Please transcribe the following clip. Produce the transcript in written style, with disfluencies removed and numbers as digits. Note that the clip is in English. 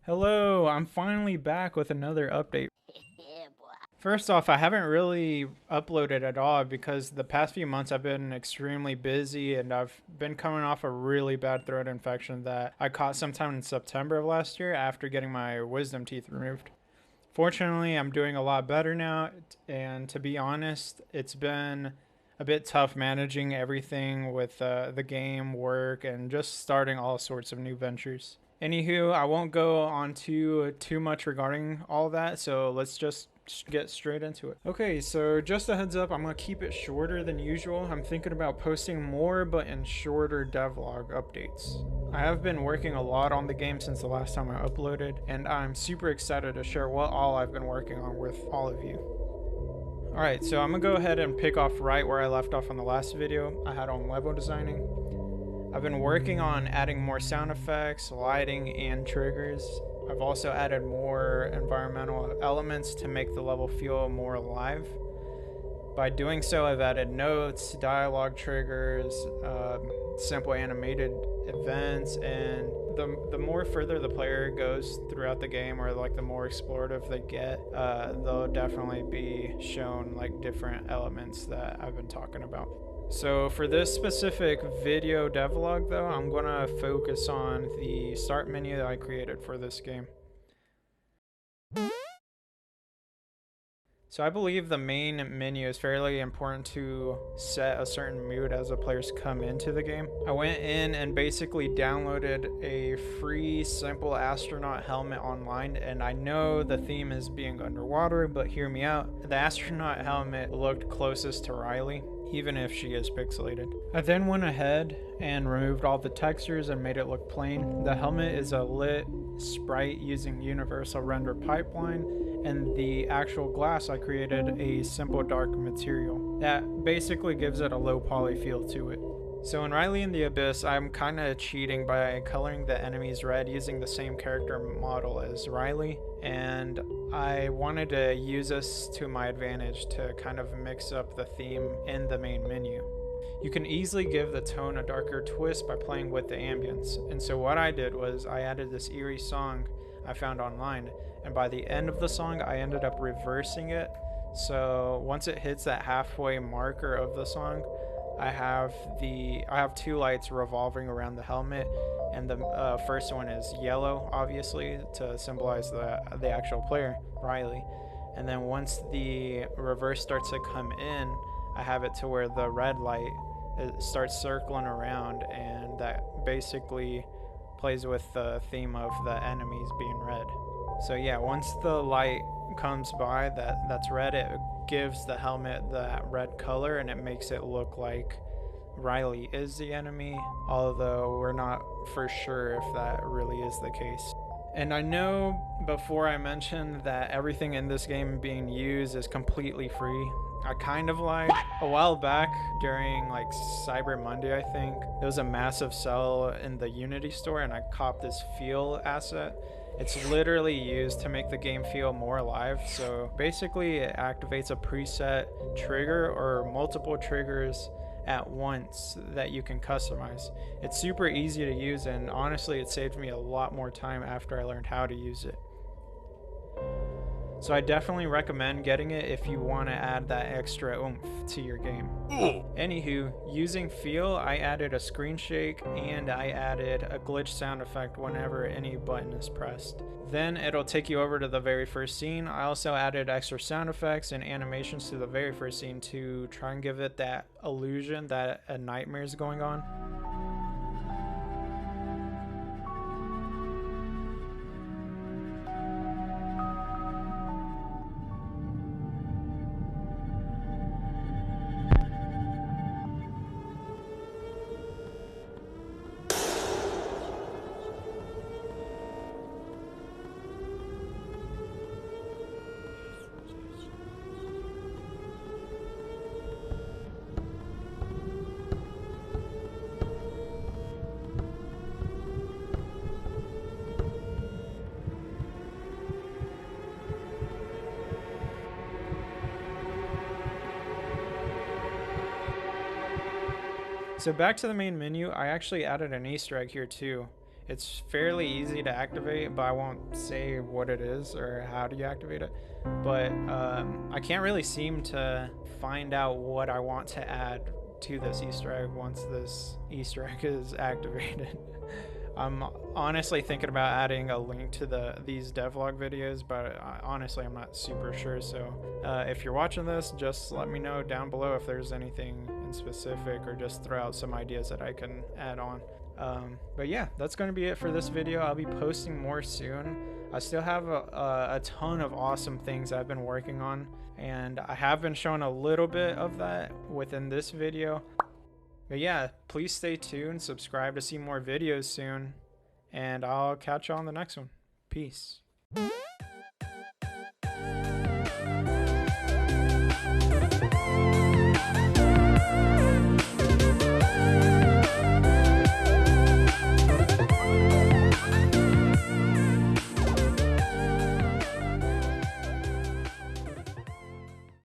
Hello, I'm finally back with another update. First off, I haven't really uploaded at all because the past few months I've been extremely busy and I've been coming off a really bad throat infection that I caught sometime in September of last year after getting my wisdom teeth removed. Fortunately, I'm doing a lot better now, and to be honest, it's been a bit tough managing everything with the game, work, and just starting all sorts of new ventures. Anywho, I won't go on too much regarding all that, so let's just get straight into it. Okay, so just a heads up, I'm gonna keep it shorter than usual. I'm thinking about posting more, but in shorter devlog updates. I have been working a lot on the game since the last time I uploaded, and I'm super excited to share what all I've been working on with all of you. Alright, so I'm gonna go ahead and pick off right where I left off on the last video I had on level designing. I've been working on adding more sound effects, lighting, and triggers. I've also added more environmental elements to make the level feel more alive. By doing so, I've added notes, dialogue triggers, simple animated events, and the more further the player goes throughout the game, or like the more explorative they get, they'll definitely be shown like different elements that I've been talking about. So for this specific video devlog though, I'm gonna focus on the start menu that I created for this game. So I believe the main menu is fairly important to set a certain mood as the players come into the game. I went in and basically downloaded a free simple astronaut helmet online, and I know the theme is being underwater, but hear me out. The astronaut helmet looked closest to Riley, even if she is pixelated. I then went ahead and removed all the textures and made it look plain. The helmet is a lit sprite using universal render pipeline, and the actual glass I created a simple dark material that basically gives it a low poly feel to it. So in Riley in the Abyss, I'm kind of cheating by coloring the enemies red using the same character model as Riley, and I wanted to use this to my advantage to kind of mix up the theme in the main menu. You can easily give the tone a darker twist by playing with the ambience, and so what I did was I added this eerie song I found online, and by the end of the song I ended up reversing it. So once it hits that halfway marker of the song, I have two lights revolving around the helmet, and the first one is yellow, obviously to symbolize the actual player, Riley. And then once the reverse starts to come in, I have it to where the red light starts circling around, and that basically plays with the theme of the enemies being red. So yeah, once the light comes by that's red, it gives the helmet that red color, and it makes it look like Riley is the enemy, although we're not for sure if that really is the case. And I know before I mentioned that everything in this game being used is completely free. I kind of lied. A while back during like Cyber Monday, I think, there was a massive sale in the Unity store, and I copped this feel asset. It's literally used to make the game feel more alive. So basically it activates a preset trigger or multiple triggers at once that you can customize. It's super easy to use, and honestly it saved me a lot more time after I learned how to use it. So I definitely recommend getting it if you want to add that extra oomph to your game. Anywho, using feel, I added a screen shake and I added a glitch sound effect whenever any button is pressed. Then it'll take you over to the very first scene. I also added extra sound effects and animations to the very first scene to try and give it that illusion that a nightmare is going on. So back to the main menu, I actually added an Easter egg here too. It's fairly easy to activate, but I won't say what it is or how do you activate it. But I can't really seem to find out what I want to add to this Easter egg once this Easter egg is activated. I'm honestly thinking about adding a link to these devlog videos, but honestly I'm not super sure. So if you're watching this, just let me know down below if there's anything in specific, or just throw out some ideas that I can add on. But yeah, that's going to be it for this video. I'll be posting more soon. I still have a ton of awesome things I've been working on, and I have been showing a little bit of that within this video. But yeah, please stay tuned, subscribe to see more videos soon, and I'll catch you on the next one. Peace.